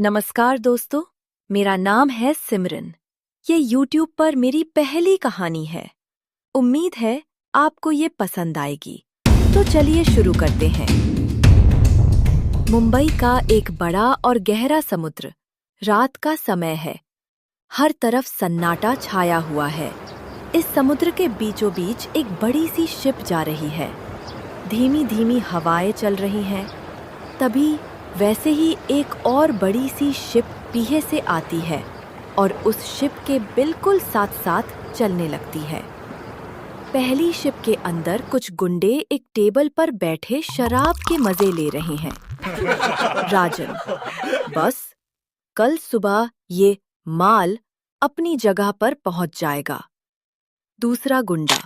नमस्कार दोस्तों, मेरा नाम है सिमरन। ये YouTube पर मेरी पहली कहानी है। उम्मीद है आपको ये पसंद आएगी। तो चलिए शुरू करते हैं। मुंबई का एक बड़ा और गहरा समुद्र। रात का समय है। हर तरफ सन्नाटा छाया हुआ है। इस समुद्र के बीचों बीच एक बड़ी सी शिप जा रही है। धीमी धीमी हवाएं चल रही हैं। तभी वैसे ही एक और बड़ी सी शिप पीछे से आती है और उस शिप के बिल्कुल साथ साथ चलने लगती है। पहली शिप के अंदर कुछ गुंडे एक टेबल पर बैठे शराब के मजे ले रहे हैं। राजन, बस कल सुबह ये माल अपनी जगह पर पहुंच जाएगा। दूसरा गुंडा,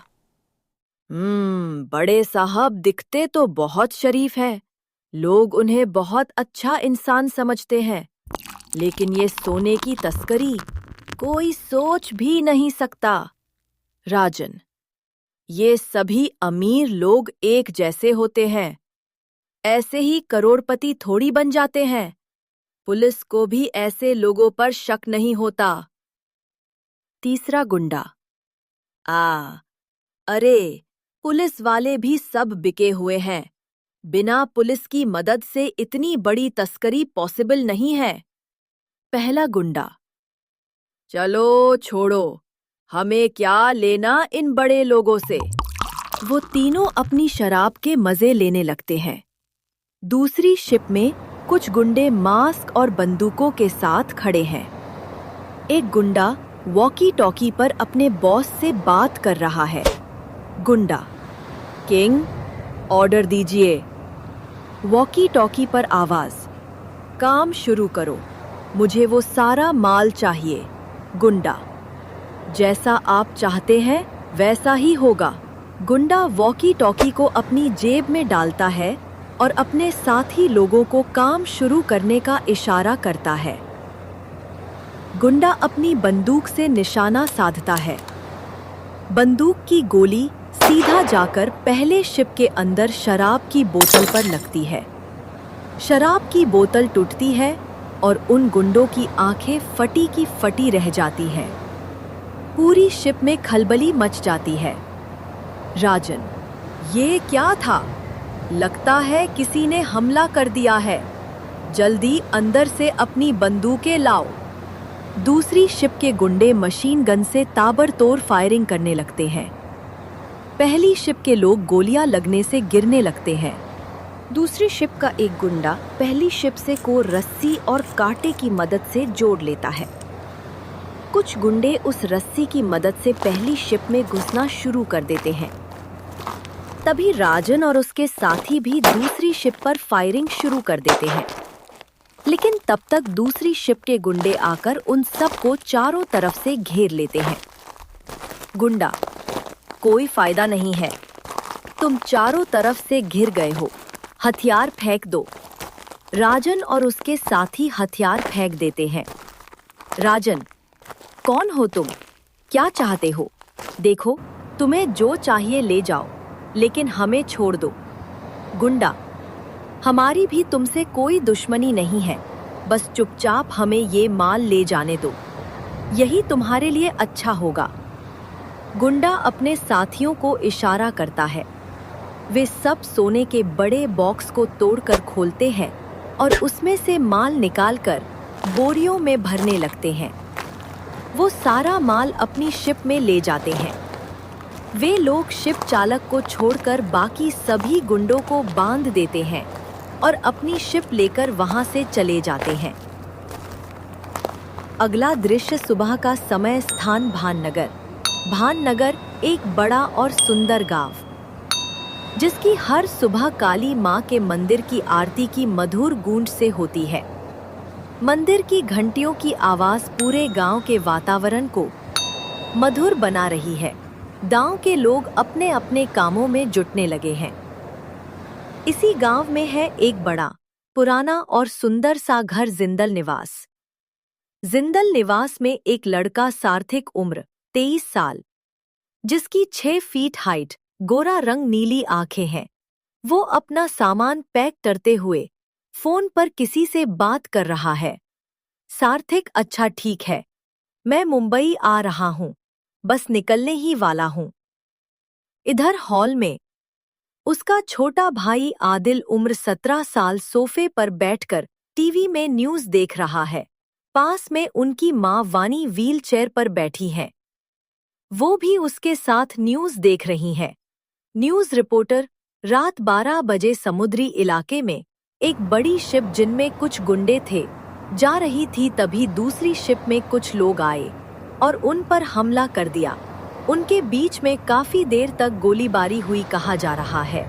बड़े साहब दिखते तो बहुत शरीफ हैं। लोग उन्हें बहुत अच्छा इंसान समझते हैं, लेकिन ये सोने की तस्करी कोई सोच भी नहीं सकता। राजन, ये सभी अमीर लोग एक जैसे होते हैं। ऐसे ही करोड़पति थोड़ी बन जाते हैं। पुलिस को भी ऐसे लोगों पर शक नहीं होता। तीसरा गुंडा, अरे पुलिस वाले भी सब बिके हुए हैं। बिना पुलिस की मदद से इतनी बड़ी तस्करी पॉसिबल नहीं है। पहला गुंडा, चलो छोड़ो, हमें क्या लेना इन बड़े लोगों से। वो तीनों अपनी शराब के मजे लेने लगते हैं। दूसरी शिप में कुछ गुंडे मास्क और बंदूकों के साथ खड़े हैं। एक गुंडा वॉकी टॉकी पर अपने बॉस से बात कर रहा है। गुंडा, किंग, ऑर्डर दीजिए। वॉकी टॉकी पर आवाज, काम शुरू करो, मुझे वो सारा माल चाहिए। गुंडा, जैसा आप चाहते हैं वैसा ही होगा। गुंडा वॉकी टॉकी को अपनी जेब में डालता है और अपने साथी लोगों को काम शुरू करने का इशारा करता है। गुंडा अपनी बंदूक से निशाना साधता है। बंदूक की गोली सीधा जाकर पहले शिप के अंदर शराब की बोतल पर लगती है। शराब की बोतल टूटती है और उन गुंडों की आंखें फटी की फटी रह जाती हैं। पूरी शिप में खलबली मच जाती है। राजन, ये क्या था? लगता है किसी ने हमला कर दिया है। जल्दी अंदर से अपनी बंदूकें लाओ। दूसरी शिप के गुंडे मशीन गन से ताबड़तोड़ फायरिंग करने लगते हैं। पहली शिप के लोग गोलियां लगने से गिरने लगते हैं। दूसरी शिप का एक गुंडा पहली शिप से को रस्सी और कांटे की मदद से जोड़ लेता है। कुछ गुंडे उस रस्सी की मदद से पहली शिप में घुसना शुरू कर देते हैं। तभी राजन और उसके साथी भी दूसरी शिप पर फायरिंग शुरू कर देते हैं। लेकिन तब तक दूसरी शिप के गुंडे आकर उन सबको चारों तरफ से घेर लेते हैं। गुंडा, कोई फायदा नहीं है, तुम चारों तरफ से घिर गए हो, हथियार फेंक दो। राजन और उसके साथी हथियार फेंक देते हैं। राजन, कौन हो तुम? क्या चाहते हो? देखो, तुम्हें जो चाहिए ले जाओ, लेकिन हमें छोड़ दो। गुंडा, हमारी भी तुमसे कोई दुश्मनी नहीं है, बस चुपचाप हमें ये माल ले जाने दो, यही तुम्हारे लिए अच्छा होगा। गुंडा अपने साथियों को इशारा करता है। वे सब सोने के बड़े बॉक्स को तोड़कर खोलते हैं और उसमें से माल निकालकर बोरियों में भरने लगते हैं। वो सारा माल अपनी शिप में ले जाते हैं। वे लोग शिप चालक को छोड़कर बाकी सभी गुंडों को बांध देते हैं और अपनी शिप लेकर वहां से चले जाते हैं। अगला दृश्य सुबह का समय, स्थान भाननगर। भाननगर एक बड़ा और सुंदर गांव, जिसकी हर सुबह काली मां के मंदिर की आरती की मधुर गूंज से होती है। मंदिर की घंटियों की आवाज पूरे गांव के वातावरण को मधुर बना रही है। गांव के लोग अपने अपने कामों में जुटने लगे हैं। इसी गांव में है एक बड़ा, पुराना और सुंदर सा घर, जिंदल निवास। जिंदल निवास में एक लड़का, सार्थिक उम्र 23 साल, जिसकी 6 फीट हाइट, गोरा रंग, नीली आंखें हैं। वो अपना सामान पैक करते हुए फोन पर किसी से बात कर रहा है। सार्थिक, अच्छा ठीक है, मैं मुंबई आ रहा हूँ, बस निकलने ही वाला हूँ। इधर हॉल में उसका छोटा भाई आदिल उम्र 17 साल सोफे पर बैठकर टीवी में न्यूज़ देख रहा है। पास में उनकी माँ वानी व्हील चेयर पर बैठी है। वो भी उसके साथ न्यूज़ देख रही है। न्यूज़ रिपोर्टर, रात 12 बजे समुद्री इलाके में एक बड़ी शिप जिनमें कुछ गुंडे थे जा रही थी, तभी दूसरी शिप में कुछ लोग आए और उन पर हमला कर दिया। उनके बीच में काफी देर तक गोलीबारी हुई कहा जा रहा है।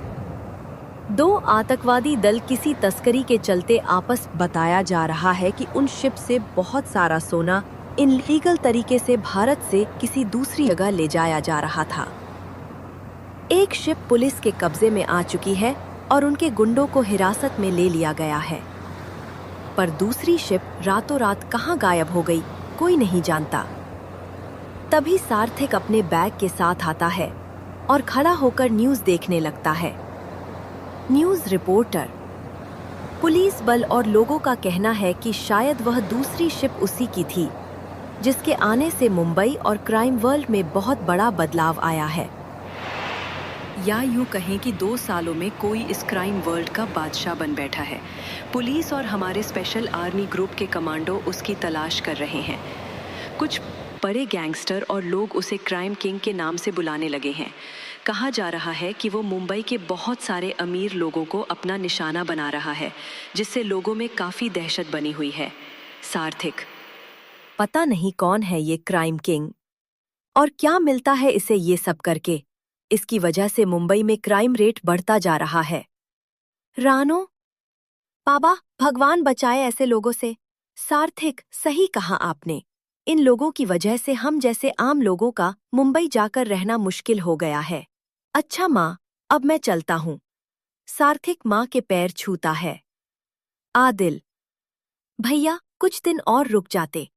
दो आतंकवादी दल किसी तस्करी के चलते आपस बताया जा रहा है कि उन शिप से बहुत सारा सोना इनलीगल तरीके से भारत से किसी दूसरी जगह ले जाया जा रहा था। एक शिप पुलिस के कब्जे में आ चुकी है और उनके गुंडों को हिरासत में ले लिया गया है, पर दूसरी शिप रातों रात कहां गायब हो गई कोई नहीं जानता। तभी सार्थिक अपने बैग के साथ आता है और खड़ा होकर न्यूज़ देखने लगता है। न्यूज़ रिपोर्टर, पुलिस बल और लोगों का कहना है कि शायद वह दूसरी शिप उसी की थी, जिसके आने से मुंबई और क्राइम वर्ल्ड में बहुत बड़ा बदलाव आया है। या यूं कहें कि 2 सालों में कोई इस क्राइम वर्ल्ड का बादशाह बन बैठा है। पुलिस और हमारे स्पेशल आर्मी ग्रुप के कमांडो उसकी तलाश कर रहे हैं। कुछ बड़े गैंगस्टर और लोग उसे क्राइम किंग के नाम से बुलाने लगे हैं। कहा जा रहा है कि वो मुंबई के बहुत सारे अमीर लोगों को अपना निशाना बना रहा है, जिससे लोगों में काफ़ी दहशत बनी हुई है। सार्थिक, पता नहीं कौन है ये क्राइम किंग और क्या मिलता है इसे ये सब करके। इसकी वजह से मुंबई में क्राइम रेट बढ़ता जा रहा है। रानो, बाबा भगवान बचाए ऐसे लोगों से। सार्थिक, सही कहा आपने। इन लोगों की वजह से हम जैसे आम लोगों का मुंबई जाकर रहना मुश्किल हो गया है। अच्छा माँ, अब मैं चलता हूँ। सार्थिक माँ के पैर छूता है। आदिल, भैया कुछ दिन और रुक जाते।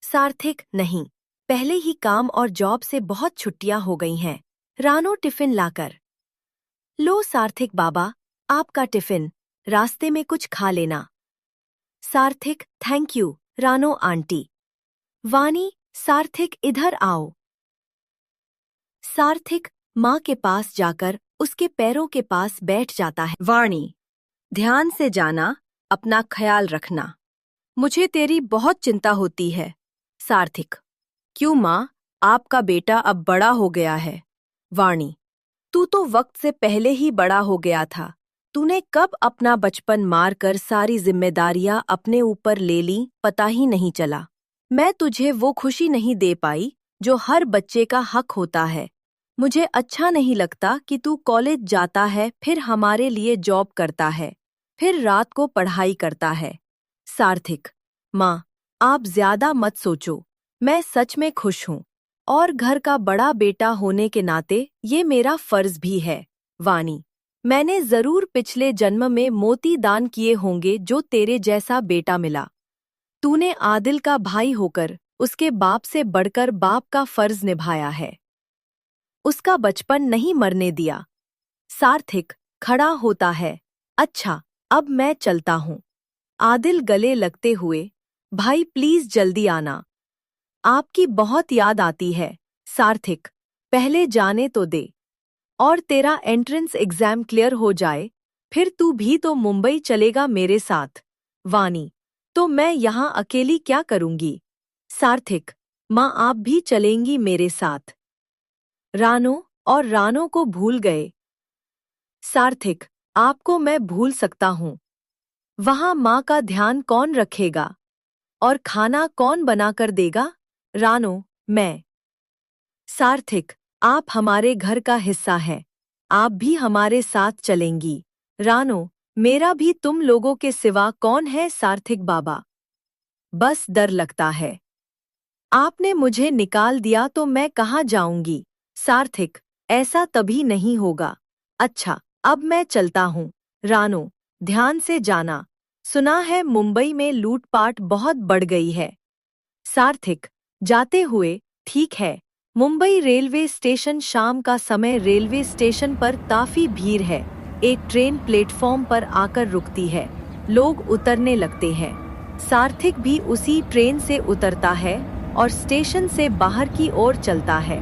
सार्थिक, नहीं, पहले ही काम और जॉब से बहुत छुट्टियां हो गई हैं। रानो टिफिन लाकर। लो सार्थिक बाबा, आपका टिफिन, रास्ते में कुछ खा लेना। सार्थिक, थैंक यू रानो आंटी। वानी, सार्थिक इधर आओ। सार्थिक माँ के पास जाकर उसके पैरों के पास बैठ जाता है। वाणी, ध्यान से जाना, अपना ख्याल रखना। मुझे तेरी बहुत चिंता होती है। सार्थिक, क्यों माँ, आपका बेटा अब बड़ा हो गया है। वाणी, तू तो वक्त से पहले ही बड़ा हो गया था। तूने कब अपना बचपन मारकर सारी जिम्मेदारियां अपने ऊपर ले ली पता ही नहीं चला। मैं तुझे वो खुशी नहीं दे पाई जो हर बच्चे का हक होता है। मुझे अच्छा नहीं लगता कि तू कॉलेज जाता है, फिर हमारे लिए जॉब करता है, फिर रात को पढ़ाई करता है। सार्थिक, माँ, आप ज्यादा मत सोचो, मैं सच में खुश हूँ और घर का बड़ा बेटा होने के नाते ये मेरा फर्ज भी है। वाणी, मैंने जरूर पिछले जन्म में मोती दान किए होंगे जो तेरे जैसा बेटा मिला। तूने आदिल का भाई होकर उसके बाप से बढ़कर बाप का फर्ज निभाया है। उसका बचपन नहीं मरने दिया। सार्थिक खड़ा होता है। अच्छा, अब मैं चलता हूँ। आदिल गले लगते हुए, भाई प्लीज जल्दी आना, आपकी बहुत याद आती है। सार्थिक, पहले जाने तो दे, और तेरा एंट्रेंस एग्जाम क्लियर हो जाए, फिर तू भी तो मुंबई चलेगा मेरे साथ। वानी, तो मैं यहाँ अकेली क्या करूँगी। सार्थिक, माँ आप भी चलेंगी मेरे साथ। रानो, और रानो को भूल गए। सार्थिक, आपको मैं भूल सकता हूँ। वहाँ माँ का ध्यान कौन रखेगा और खाना कौन बनाकर देगा। रानो, मैं। सार्थिक, आप हमारे घर का हिस्सा हैं, आप भी हमारे साथ चलेंगी। रानो, मेरा भी तुम लोगों के सिवा कौन है। सार्थिक बाबा, बस डर लगता है, आपने मुझे निकाल दिया तो मैं कहाँ जाऊंगी। सार्थिक, ऐसा तभी नहीं होगा। अच्छा, अब मैं चलता हूँ। रानो, ध्यान से जाना, सुना है मुंबई में लूटपाट बहुत बढ़ गई है। सार्थिक, जाते हुए, ठीक है। मुंबई रेलवे स्टेशन, शाम का समय, रेलवे स्टेशन पर काफी भीड़ है। एक ट्रेन प्लेटफॉर्म पर आकर रुकती है, लोग उतरने लगते हैं। सार्थिक भी उसी ट्रेन से उतरता है और स्टेशन से बाहर की ओर चलता है।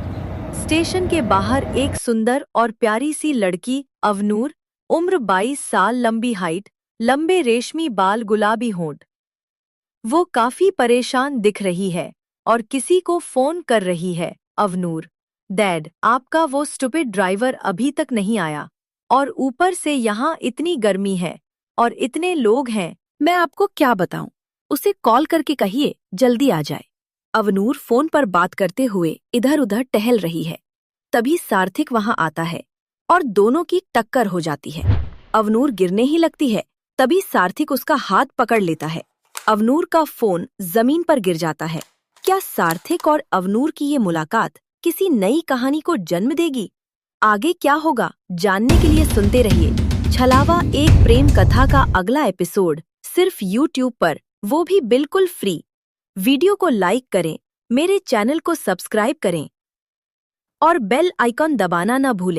स्टेशन के बाहर एक सुंदर और प्यारी सी लड़की अवनूर, उम्र 22 साल, लंबी हाइट, लंबे रेशमी बाल, गुलाबी होंठ। वो काफी परेशान दिख रही है और किसी को फोन कर रही है। अवनूर, डैड, आपका वो स्टूपिड ड्राइवर अभी तक नहीं आया और ऊपर से यहाँ इतनी गर्मी है और इतने लोग हैं, मैं आपको क्या बताऊं। उसे कॉल करके कहिए जल्दी आ जाए। अवनूर फोन पर बात करते हुए इधर उधर टहल रही है। तभी सार्थिक वहां आता है और दोनों की टक्कर हो जाती है। अवनूर गिरने ही लगती है, तभी सार्थिक उसका हाथ पकड़ लेता है। अवनूर का फोन जमीन पर गिर जाता है। क्या सार्थिक और अवनूर की ये मुलाकात किसी नई कहानी को जन्म देगी? आगे क्या होगा जानने के लिए सुनते रहिए छलावा एक प्रेम कथा का अगला एपिसोड, सिर्फ YouTube पर, वो भी बिल्कुल फ्री। वीडियो को लाइक करें, मेरे चैनल को सब्सक्राइब करें और बेल आइकॉन दबाना न भूलें।